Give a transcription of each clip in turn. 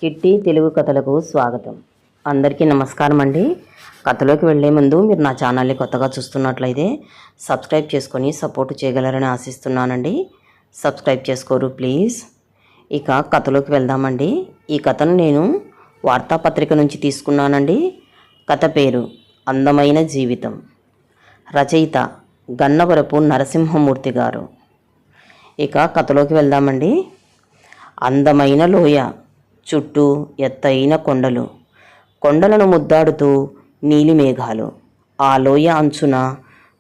Kitty Telugu కథలకు స్వాగతం. అందరికీ నమస్కారం అండి. కథలోకి వెళ్ళే ముందు మీరు నా ఛానల్ని కొత్తగా చూస్తున్నట్లయితే సబ్స్క్రైబ్ చేసుకొని సపోర్ట్ చేయగలరని ఆశిస్తున్నానండి. సబ్స్క్రైబ్ చేసుకోరు ప్లీజ్. ఇక కథలోకి వెళ్దామండి. ఈ కథను నేను వార్తాపత్రిక నుంచి తీసుకున్నానండి. కథ పేరు అందమైన జీవితం. రచయిత గన్నవరపు నరసింహమూర్తి గారు. ఇక కథలోకి వెళ్దామండి. అందమైన లోయ, చుట్టూ ఎత్తైన కొండలు, కొండలను ముద్దాడుతూ నీలి మేఘాలు. ఆ లోయ అంచున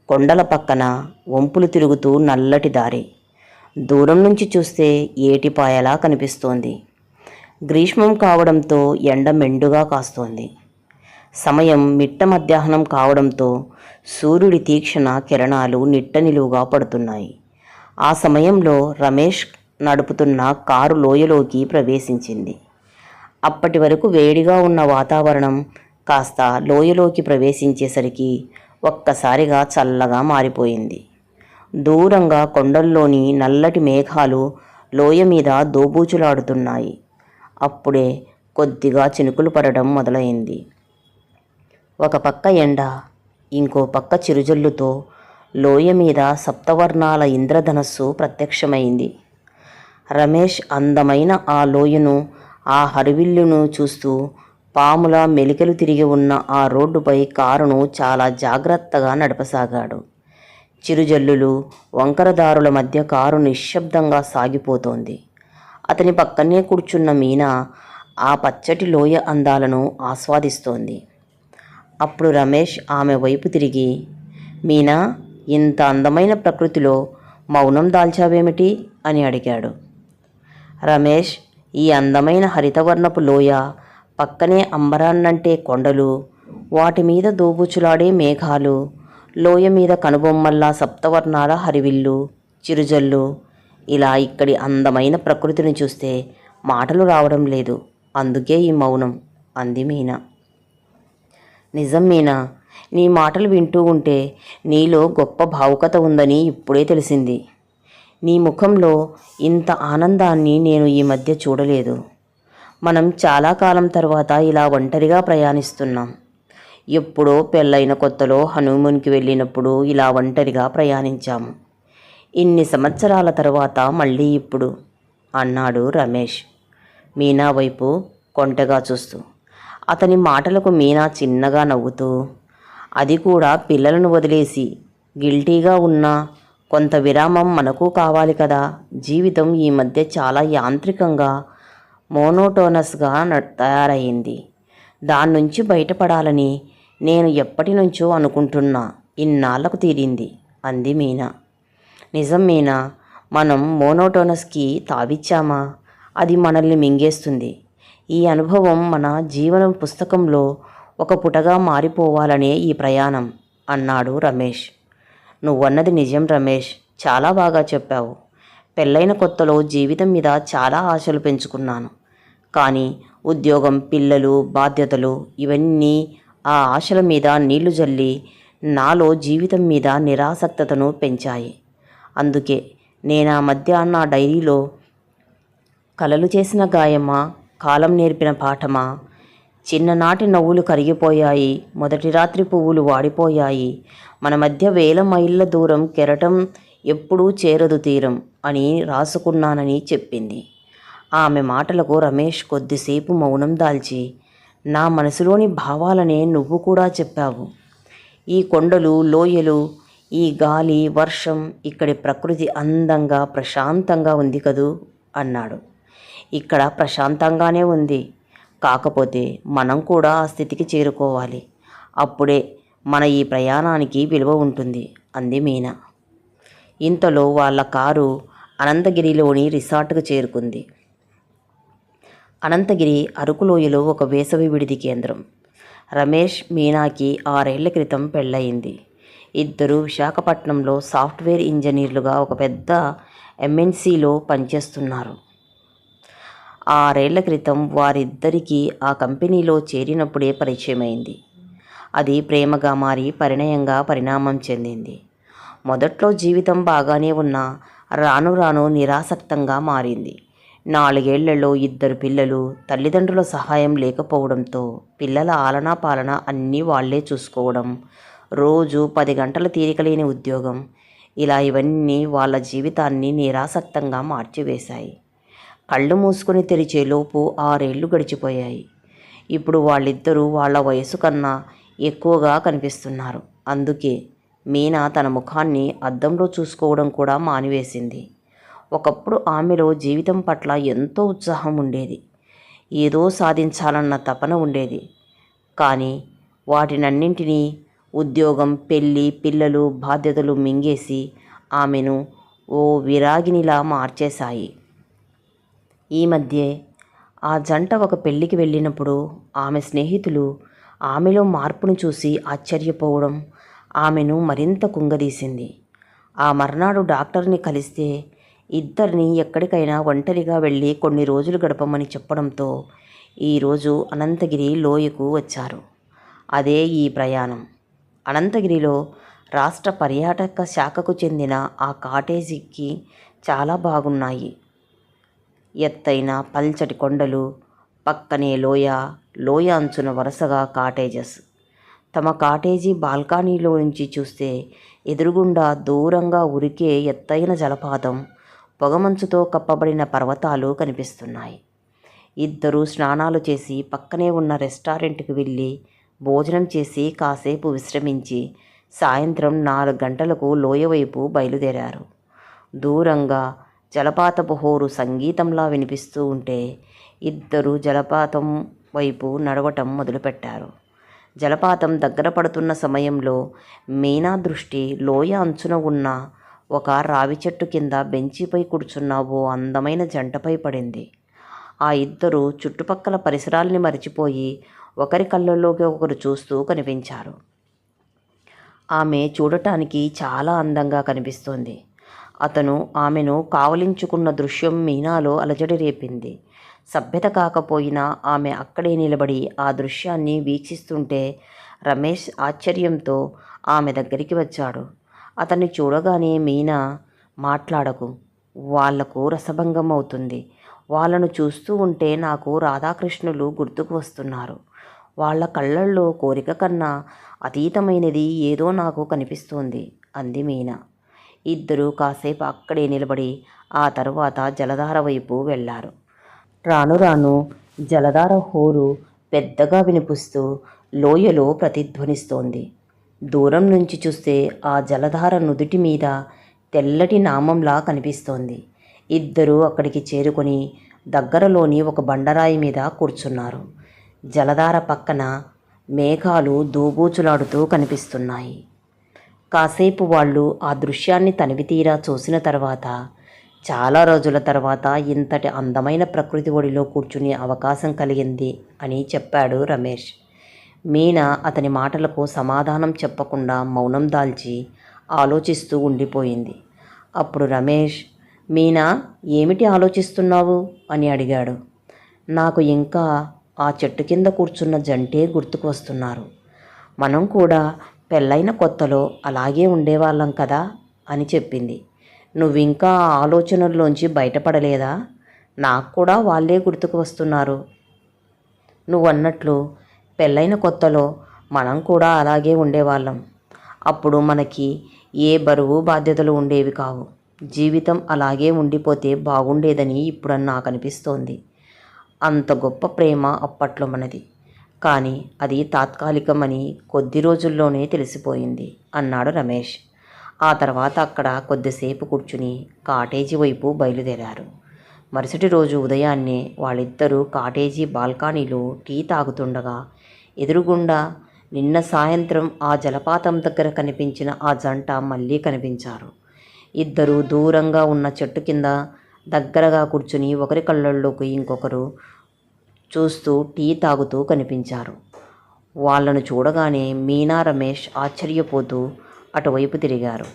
కొండల పక్కన వంపులు తిరుగుతూ నల్లటి దారి. దూరం నుంచి చూస్తే ఏటిపాయలా కనిపిస్తోంది. గ్రీష్మం కావడంతో ఎండ మెండుగా కాస్తోంది. సమయం మిట్ట మధ్యాహ్నం కావడంతో సూర్యుడి తీక్షణ కిరణాలు నిట్ట నిలువుగా పడుతున్నాయి. ఆ సమయంలో రమేష్ నడుపుతున్న కారు లోయలోకి ప్రవేశించింది. అప్పటి వరకు వేడిగా ఉన్న వాతావరణం కాస్త లోయలోకి ప్రవేశించేసరికి ఒక్కసారిగా చల్లగా మారిపోయింది. దూరంగా కొండల్లోని నల్లటి మేఘాలు లోయ మీద దోబూచులాడుతున్నాయి. అప్పుడే కొద్దిగా చినుకులు పడడం మొదలైంది. ఒక పక్క ఎండ, ఇంకో పక్క చిరుజల్లుతో లోయ మీద సప్తవర్ణాల ఇంద్రధనస్సు ప్రత్యక్షమైంది. రమేష్ అందమైన ఆ లోయను, ఆ హరివిల్లును చూస్తూ పాముల మెలికలు తిరిగి ఉన్న ఆ రోడ్డుపై కారును చాలా జాగ్రత్తగా నడపసాగాడు. చిరుజల్లులు, వంకరదారుల మధ్య కారు నిశ్శబ్దంగా సాగిపోతోంది. అతని పక్కనే కూర్చున్న మీనా ఆ పచ్చటి లోయ అందాలను ఆస్వాదిస్తోంది. అప్పుడు రమేష్ ఆమె వైపు తిరిగి, మీనా, ఇంత అందమైన ప్రకృతిలో మౌనం దాల్చావేమిటి అని అడిగాడు. రమేష్ ఈ అందమైన హరితవర్ణపు లోయ, పక్కనే అంబరాన్నంటే కొండలు, వాటి మీద దోబూచులాడే మేఘాలు, లోయ మీద కనుబొమ్మల్లా సప్తవర్ణాల హరివిల్లు, చిరుజల్లు, ఇలా ఇక్కడి అందమైన ప్రకృతిని చూస్తే మాటలు రావడం లేదు. అందుకే ఈ మౌనం అంది మీనా. నిజం మీనా, నీ మాటలు వింటూ ఉంటే నీలో గొప్ప భావుకత ఉందని ఇప్పుడే తెలిసింది. నీ ముఖంలో ఇంత ఆనందాన్ని నేను ఈ మధ్య చూడలేదు. మనం చాలా కాలం తర్వాత ఇలా ఒంటరిగా ప్రయాణిస్తున్నాం. ఎప్పుడో పెళ్ళైన కొత్తలో హనీమూన్కి వెళ్ళినప్పుడు ఇలా ఒంటరిగా ప్రయాణించాము. ఇన్ని సంవత్సరాల తర్వాత మళ్ళీ ఇప్పుడు అన్నాడు రమేష్ మీనా వైపు కొంటెగా చూస్తూ. అతని మాటలకు మీనా చిన్నగా నవ్వుతూ, అది కూడా పిల్లలను వదిలేసి గిల్టీగా ఉన్నా కొంత విరామం మనకు కావాలి కదా. జీవితం ఈ మధ్య చాలా యాంత్రికంగా, మోనోటోనస్గా తయారయ్యింది. దాని నుంచి బయటపడాలని నేను ఎప్పటి నుంచో అనుకుంటున్నా. ఇన్నాళ్లకు తీరింది అంది మీనా. నిజం మీనా, మనం మోనోటోనస్కి తావిచ్చామా? అది మనల్ని మింగేస్తుంది. ఈ అనుభవం మన జీవనం పుస్తకంలో ఒక పుటగా మారిపోవాలనే ఈ ప్రయాణం అన్నాడు రమేష్. నువ్వన్నది నిజం రమేష్, చాలా బాగా చెప్పావు. పెళ్ళైన కొత్తలో జీవితం మీద చాలా ఆశలు పెంచుకున్నాను. కానీ ఉద్యోగం, పిల్లలు, బాధ్యతలు ఇవన్నీ ఆ ఆశల మీద నీళ్లు జల్లి నాలో జీవితం మీద నిరాసక్తతను పెంచాయి. అందుకే నేను ఆ మధ్య నా డైరీలో కలలు చేసిన గాయమా, కాలం నేర్పిన పాఠమా, చిన్ననాటి నవ్వులు కరిగిపోయాయి, మొదటి రాత్రి పువ్వులు వాడిపోయాయి, మన మధ్య వేల మైళ్ళ దూరం, కెరటం ఎప్పుడూ చేరదు తీరం అని రాసుకున్నానని చెప్పింది. ఆమె మాటలకు రమేష్ కొద్దిసేపు మౌనం దాల్చి, నా మనసులోని భావాలనే నువ్వు కూడా చెప్పావు. ఈ కొండలు, లోయలు, ఈ గాలి, వర్షం, ఇక్కడి ప్రకృతి అందంగా, ప్రశాంతంగా ఉంది కదూ అన్నాడు. ఇక్కడ ప్రశాంతంగానే ఉంది. కాకపోతే మనం కూడా ఆ స్థితికి చేరుకోవాలి. అప్పుడే మన ఈ ప్రయాణానికి విలువ ఉంటుంది అంది మీనా. ఇంతలో వాళ్ళ కారు అనంతగిరిలోని రిసార్ట్కు చేరుకుంది. అనంతగిరి అరకులోయలో ఒక వేసవి విడిది కేంద్రం. రమేష్ మీనాకి 6 ఏళ్ల క్రితం పెళ్ళయింది. ఇద్దరు విశాఖపట్నంలో సాఫ్ట్వేర్ ఇంజనీర్లుగా ఒక పెద్ద ఎంఎన్సీలో పనిచేస్తున్నారు. 6 ఏళ్ల క్రితం వారిద్దరికీ ఆ కంపెనీలో చేరినప్పుడే పరిచయమైంది. అది ప్రేమగా మారి పరిణయంగా పరిణామం చెందింది. మొదట్లో జీవితం బాగానే ఉన్నా రాను రాను నిరాసక్తంగా మారింది. 4 ఏళ్లలో 2 పిల్లలు, తల్లిదండ్రుల సహాయం లేకపోవడంతో పిల్లల ఆలనా పాలన అన్నీ వాళ్లే చూసుకోవడం, రోజు 10 గంటల తీరికలేని ఉద్యోగం, ఇలా ఇవన్నీ వాళ్ళ జీవితాన్ని నిరాసక్తంగా మార్చివేశాయి. కళ్ళు మూసుకొని తెరిచేలోపు 6 ఏళ్లు గడిచిపోయాయి. ఇప్పుడు వాళ్ళిద్దరూ వాళ్ళ వయసు కన్నా ఎక్కువగా కనిపిస్తున్నారు. అందుకే మీనా తన ముఖాన్ని అద్దంలో చూసుకోవడం కూడా మానివేసింది. ఒకప్పుడు ఆమెలో జీవితం పట్ల ఎంతో ఉత్సాహం ఉండేది. ఏదో సాధించాలన్న తపన ఉండేది. కానీ వాటినన్నింటినీ ఉద్యోగం, పెళ్ళి, పిల్లలు, బాధ్యతలు మింగేసి ఆమెను ఓ విరాగినిలా మార్చేశాయి. ఈ మధ్యే ఆ జంట ఒక పెళ్ళికి వెళ్ళినప్పుడు ఆమె స్నేహితులు ఆమెలో మార్పును చూసి ఆశ్చర్యపోవడం ఆమెను మరింత కుంగదీసింది. ఆ మర్నాడు డాక్టర్ని కలిస్తే ఇద్దరిని ఎక్కడికైనా ఒంటరిగా వెళ్ళి కొన్ని రోజులు గడపమని చెప్పడంతో ఈరోజు అనంతగిరి లోయకు వచ్చారు. అదే ఈ ప్రయాణం. అనంతగిరిలో రాష్ట్ర పర్యాటక శాఖకు చెందిన ఆ కాటేజీకి చాలా బాగున్నాయి. ఎత్తైన పల్చటి కొండలు, పక్కనే లోయ, లోయ అంచున వరుసగా కాటేజెస్. తమ కాటేజీ బాల్కనీలో నుంచి చూస్తే ఎదురుగుండా దూరంగా ఉరికే ఎత్తైన జలపాతం, పొగమంచుతో కప్పబడిన పర్వతాలు కనిపిస్తున్నాయి. ఇద్దరూ స్నానాలు చేసి పక్కనే ఉన్న రెస్టారెంట్కి వెళ్ళి భోజనం చేసి కాసేపు విశ్రమించి సాయంత్రం 4 గంటలకు లోయ వైపు బయలుదేరారు. దూరంగా జలపాతపు హోరు సంగీతంలా వినిపిస్తూ ఉంటే ఇద్దరూ జలపాతం వైపు నడవటం మొదలుపెట్టారు. జలపాతం దగ్గర పడుతున్న సమయంలో మీనా దృష్టి లోయ అంచున ఉన్న ఒక రావి చెట్టు కింద బెంచిపై కూర్చున్న ఓ అందమైన జంటపై పడింది. ఆ ఇద్దరు చుట్టుపక్కల పరిసరాల్ని మరిచిపోయి ఒకరి కళ్ళల్లోకి ఒకరు చూస్తూ కనిపించారు. ఆమె చూడటానికి చాలా అందంగా కనిపిస్తోంది. అతను ఆమెను కావలించుకున్న దృశ్యం మీనాలో అలజడి రేపింది. సభ్యత కాకపోయినా ఆమె అక్కడే నిలబడి ఆ దృశ్యాన్ని వీక్షిస్తుంటే రమేష్ ఆశ్చర్యంతో ఆమె దగ్గరికి వచ్చాడు. అతన్ని చూడగానే మీనా, మాట్లాడకు, వాళ్లకు రసభంగం అవుతుంది. వాళ్ళను చూస్తూ ఉంటే నాకు రాధాకృష్ణులు గుర్తుకు వస్తున్నారు. వాళ్ళ కళ్ళల్లో కోరిక కన్నా అతీతమైనది ఏదో నాకు కనిపిస్తోంది అంది మీనా. ఇద్దరూ కాసేపు అక్కడే నిలబడి ఆ తరువాత జలధార వైపు వెళ్ళారు. రాను రాను జలధార హోరు పెద్దగా వినిపిస్తూ లోయలో ప్రతిధ్వనిస్తోంది. దూరం నుంచి చూస్తే ఆ జలధార నుదుటి మీద తెల్లటి నామంలా కనిపిస్తోంది. ఇద్దరూ అక్కడికి చేరుకొని దగ్గరలోని ఒక బండరాయి మీద కూర్చున్నారు. జలధార పక్కన మేఘాలు దూబూచులాడుతూ కనిపిస్తున్నాయి. కాసేపు వాళ్ళు ఆ దృశ్యాన్ని తనివితీరా చూసిన తర్వాత చాలా రోజుల తర్వాత ఇంతటి అందమైన ప్రకృతి ఒడిలో కూర్చునే అవకాశం కలిగింది అని చెప్పాడు రమేష్. మీనా అతని మాటలకు సమాధానం చెప్పకుండా మౌనం దాల్చి ఆలోచిస్తూ ఉండిపోయింది. అప్పుడు రమేష్, మీనా, ఏమిటి ఆలోచిస్తున్నావు అని అడిగాడు. నాకు ఇంకా ఆ చెట్టు కింద కూర్చున్న జంటే గుర్తుకు వస్తున్నారు. మనం కూడా పెళ్ళైన కొత్తలో అలాగే ఉండేవాళ్ళం కదా అని చెప్పింది. నువ్వింకా ఆ ఆలోచనల్లోంచి బయటపడలేదా? నాకు కూడా వాళ్ళే గుర్తుకు వస్తున్నారు. నువ్వన్నట్లు పెళ్ళైన కొత్తలో మనం కూడా అలాగే ఉండేవాళ్ళం. అప్పుడు మనకి ఏ బరువు బాధ్యతలు ఉండేవి కావు. జీవితం అలాగే ఉండిపోతే బాగుండేదని ఇప్పుడు నాకు అనిపిస్తోంది. అంత గొప్ప ప్రేమ అప్పట్లో మనది. కానీ అది తాత్కాలికమని కొద్ది రోజుల్లోనే తెలిసిపోయింది అన్నాడు రమేష్. ఆ తర్వాత అక్కడ కొద్దిసేపు కూర్చుని కాటేజీ వైపు బయలుదేరారు. మరుసటి రోజు ఉదయాన్నే వాళ్ళిద్దరూ కాటేజీ బాల్కనీలో టీ తాగుతుండగా ఎదురుగుండా నిన్న సాయంత్రం ఆ జలపాతం దగ్గర కనిపించిన ఆ జంట మళ్ళీ కనిపించారు. ఇద్దరూ దూరంగా ఉన్న చెట్టు కింద దగ్గరగా కూర్చుని ఒకరి కళ్ళల్లోకి ఇంకొకరు చూస్తూ టీ తాగుతూ కనిపించారు. వాళ్ళను చూడగానే మీనా, రమేష్ ఆశ్చర్యపోతూ అటువైపు తిరిగారు.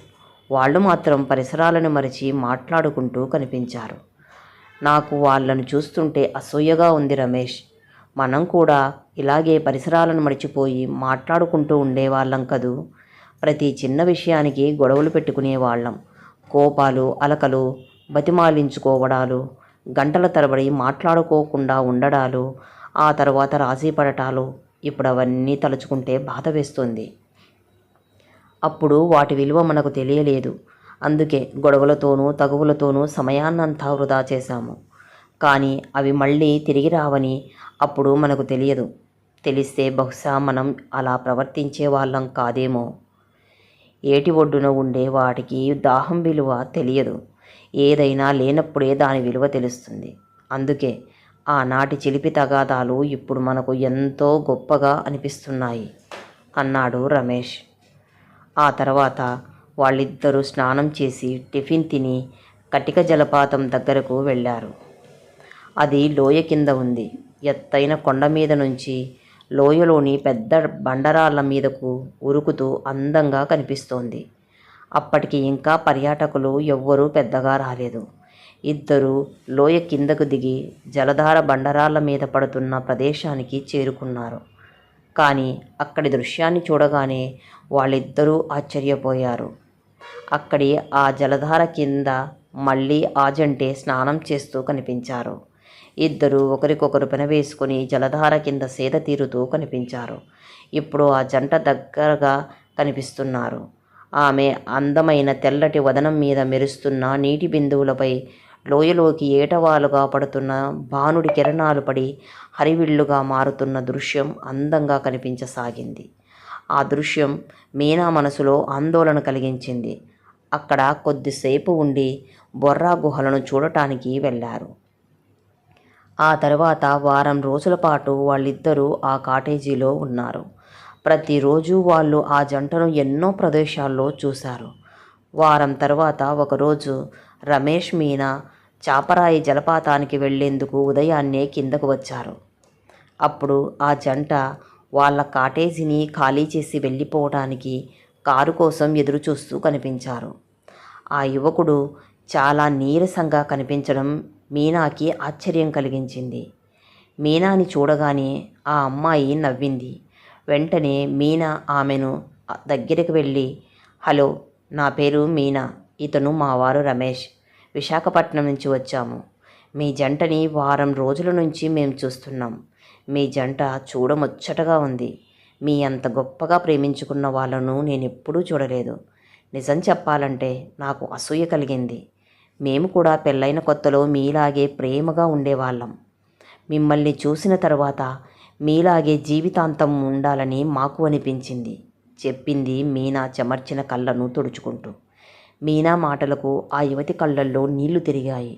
వాళ్ళు మాత్రం పరిసరాలను మరిచి మాట్లాడుకుంటూ కనిపించారు. నాకు వాళ్ళను చూస్తుంటే అసూయగా ఉంది రమేష్. మనం కూడా ఇలాగే పరిసరాలను మర్చిపోయి మాట్లాడుకుంటూ ఉండేవాళ్ళం కదూ. ప్రతి చిన్న విషయానికి గొడవలు పెట్టుకునేవాళ్ళం. కోపాలు, అలకలు, బతిమాలించుకోవడాలు, గంటల తరబడి మాట్లాడుకోకుండా ఉండడాలు, ఆ తర్వాత రాజీ పడటాలు ఇప్పుడు అవన్నీ తలుచుకుంటే బాధ వేస్తుంది. అప్పుడు వాటి విలువ మనకు తెలియలేదు. అందుకే గొడవలతోనూ తగువులతోనూ సమయాన్నంతా వృధా చేశాము. కానీ అవి మళ్ళీ తిరిగి రావని అప్పుడు మనకు తెలియదు. తెలిస్తే బహుశా మనం అలా ప్రవర్తించే వాళ్ళం కాదేమో. ఏటి ఒడ్డున ఉండే వాటికి దాహం విలువ తెలియదు. ఏదైనా లేనప్పుడే దాని విలువ తెలుస్తుంది. అందుకే ఆనాటి చిలిపి తగాదాలు ఇప్పుడు మనకు ఎంతో గొప్పగా అనిపిస్తున్నాయి అన్నాడు రమేష్. ఆ తర్వాత వాళ్ళిద్దరూ స్నానం చేసి టిఫిన్ తిని కటిక జలపాతం దగ్గరకు వెళ్ళారు. అది లోయ కింద ఉంది. ఎత్తైన కొండ మీద నుంచి లోయలోని పెద్ద బండరాళ్ళ మీదకు ఉరుకుతూ అందంగా కనిపిస్తోంది. అప్పటికి ఇంకా పర్యాటకులు ఎవ్వరూ పెద్దగా రాలేదు. ఇద్దరు లోయ కిందకు దిగి జలధార బండరాళ్ళ మీద పడుతున్న ప్రదేశానికి చేరుకున్నారు. కానీ అక్కడి దృశ్యాన్ని చూడగానే వాళ్ళిద్దరూ ఆశ్చర్యపోయారు. అక్కడి ఆ జలధార కింద మళ్ళీ ఆ జంటే స్నానం చేస్తూ కనిపించారు. ఇద్దరు ఒకరికొకరు పెనవేసుకుని జలధార కింద సేద తీరుతూ కనిపించారు. ఇప్పుడు ఆ జంట దగ్గరగా కనిపిస్తున్నారు. ఆమె అందమైన తెల్లటి వదనం మీద మెరుస్తున్న నీటి బిందువులపై లోయలోకి ఏటవాలుగా పడుతున్న భానుడి కిరణాలు పడి హరివిల్లుగా మారుతున్న దృశ్యం అందంగా కనిపించసాగింది. ఆ దృశ్యం మీనా మనసులో ఆందోళన కలిగించింది. అక్కడ కొద్దిసేపు ఉండి బొర్రా గుహలను చూడటానికి వెళ్ళారు. ఆ తర్వాత వారం రోజుల పాటు వాళ్ళిద్దరూ ఆ కాటేజీలో ఉన్నారు. ప్రతిరోజు వాళ్ళు ఆ జంటను ఎన్నో ప్రదేశాల్లో చూశారు. వారం తర్వాత ఒకరోజు రమేష్, మీనా చాపరాయి జలపాతానికి వెళ్లేందుకు ఉదయాన్నే కిందకు వచ్చారు. అప్పుడు ఆ జంట వాళ్ళ కాటేజీని ఖాళీ చేసి వెళ్ళిపోవడానికి కారు కోసం ఎదురుచూస్తూ కనిపించారు. ఆ యువకుడు చాలా నీరసంగా కనిపించడం మీనాకి ఆశ్చర్యం కలిగించింది. మీనాని చూడగానే ఆ అమ్మాయి నవ్వింది. వెంటనే మీనా ఆమెను దగ్గరికి వెళ్ళి, హలో, నా పేరు మీనా, ఇతను మా వారు రమేష్, విశాఖపట్నం నుంచి వచ్చాము. మీ జంటని వారం రోజుల నుంచి మేము చూస్తున్నాం. మీ జంట చూడముచ్చటగా ఉంది. మీ అంత గొప్పగా ప్రేమించుకున్న వాళ్ళను నేను ఎప్పుడూ చూడలేదు. నిజం చెప్పాలంటే నాకు అసూయ కలిగింది. మేము కూడా పెళ్ళైన కొత్తలో మీలాగే ప్రేమగా ఉండేవాళ్ళం. మిమ్మల్ని చూసిన తర్వాత మీలాగే జీవితాంతం ఉండాలని మాకు అనిపించింది, చెప్పింది మీనా చెమర్చిన కళ్ళను తుడుచుకుంటూ. మీనా మాటలకు ఆ యువతి కళ్ళల్లో నీళ్లు తిరిగాయి.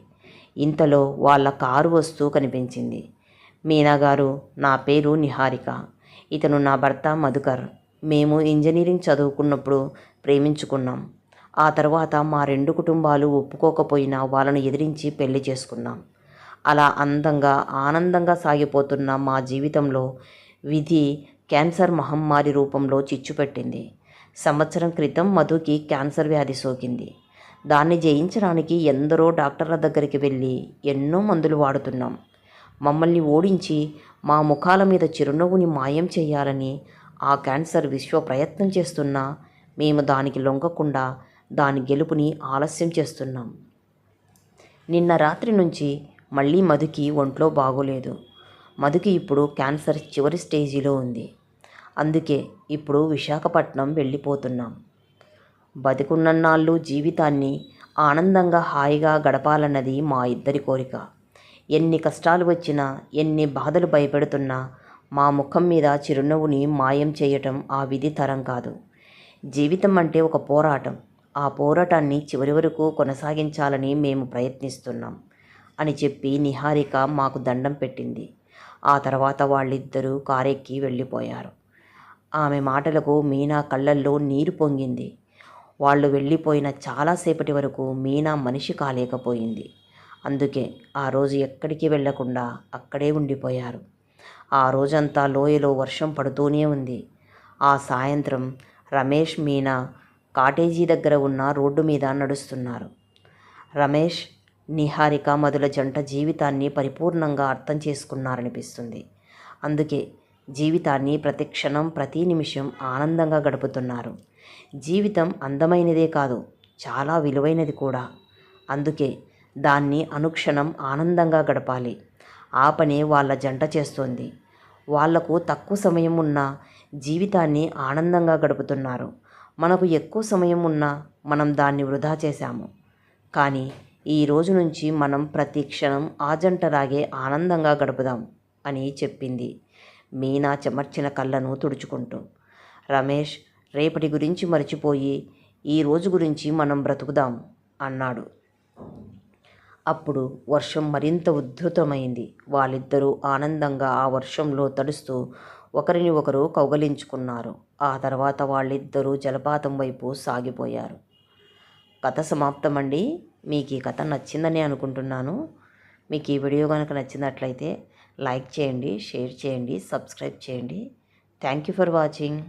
ఇంతలో వాళ్ళ కారు వస్తూ కనిపించింది. మీనా గారు, నా పేరు నిహారిక, ఇతను నా భర్త మధుకర్. మేము ఇంజనీరింగ్ చదువుకున్నప్పుడు ప్రేమించుకున్నాం. ఆ తర్వాత మా రెండు కుటుంబాలు ఒప్పుకోకపోయినా వాళ్ళను ఎదిరించి పెళ్లి చేసుకున్నాం. అలా అందంగా ఆనందంగా సాగిపోతున్న మా జీవితంలో విధి క్యాన్సర్ మహమ్మారి రూపంలో చిచ్చుపెట్టింది. సంవత్సరం క్రితం మధుకి క్యాన్సర్ వ్యాధి సోకింది. దాన్ని జయించడానికి ఎందరో డాక్టర్ల దగ్గరికి వెళ్ళి ఎన్నో మందులు వాడుతున్నాం. మమ్మల్ని ఓడించి మా ముఖాల మీద చిరునవ్వుని మాయం చేయాలని ఆ క్యాన్సర్ విశ్వ ప్రయత్నం చేస్తున్నా మేము దానికి లొంగకుండా దాని గెలుపుని ఆలస్యం చేస్తున్నాం. నిన్న రాత్రి నుంచి మళ్ళీ మధుకి ఒంట్లో బాగోలేదు. మధుకి ఇప్పుడు క్యాన్సర్ చివరి స్టేజీలో ఉంది. అందుకే ఇప్పుడు విశాఖపట్నం వెళ్ళిపోతున్నాం. బతికున్నన్నాళ్ళు జీవితాన్ని ఆనందంగా హాయిగా గడపాలన్నది మా ఇద్దరి కోరిక. ఎన్ని కష్టాలు వచ్చినా, ఎన్ని బాధలు భయపెడుతున్నా మా ముఖం మీద చిరునవ్వుని మాయం చేయటం ఆ విధి తరం కాదు. జీవితం అంటే ఒక పోరాటం. ఆ పోరాటాన్ని చివరి వరకు కొనసాగించాలని మేము ప్రయత్నిస్తున్నాం అని చెప్పి నిహారిక మాకు దండం పెట్టింది. ఆ తర్వాత వాళ్ళిద్దరూ కారెక్కి వెళ్ళిపోయారు. ఆమె మాటలకు మీనా కళ్ళల్లో నీరు పొంగింది. వాళ్ళు వెళ్ళిపోయిన చాలాసేపటి వరకు మీనా మనిషి కాలేకపోయింది. అందుకే ఆ రోజు ఎక్కడికి వెళ్లకుండా అక్కడే ఉండిపోయారు. ఆ రోజంతా లోయలో వర్షం పడుతూనే ఉంది. ఆ సాయంత్రం రమేష్, మీనా కాటేజీ దగ్గర ఉన్న రోడ్డు మీద నడుస్తున్నారు. రమేష్, నిహారిక మధుల జంట జీవితాన్ని పరిపూర్ణంగా అర్థం చేసుకున్నారనిపిస్తుంది. అందుకే జీవితాన్ని ప్రతి క్షణం, ప్రతి నిమిషం ఆనందంగా గడుపుతున్నారు. జీవితం అందమైనదే కాదు, చాలా విలువైనది కూడా. అందుకే దాన్ని అనుక్షణం ఆనందంగా గడపాలి. ఆ పని వాళ్ళ జంట చేస్తోంది. వాళ్లకు తక్కువ సమయం ఉన్నా జీవితాన్ని ఆనందంగా గడుపుతున్నారు. మనకు ఎక్కువ సమయం ఉన్నా మనం దాన్ని వృధా చేశాము. కానీ ఈ రోజు నుంచి మనం ప్రతి క్షణం ఆ జంటలాగే ఆనందంగా గడుపుదాం అని చెప్పింది మీనా చెమర్చిన కళ్ళను తుడుచుకుంటూ. రమేష్ రేపటి గురించి మర్చిపోయి ఈ రోజు గురించి మనం బ్రతుకుదాం అన్నాడు. అప్పుడు వర్షం మరింత ఉధృతమైంది. వాళ్ళిద్దరూ ఆనందంగా ఆ వర్షంలో తడుస్తూ ఒకరిని ఒకరు కౌగలించుకున్నారు. ఆ తర్వాత వాళ్ళిద్దరూ జలపాతం వైపు సాగిపోయారు. కథ సమాప్తమండి. మీకు ఈ కథ నచ్చిందని అనుకుంటున్నాను. మీకు ఈ వీడియో కనుక నచ్చినట్లయితే లైక్ చేయండి, షేర్ చేయండి, సబ్స్క్రైబ్ చేయండి. Thank you for watching.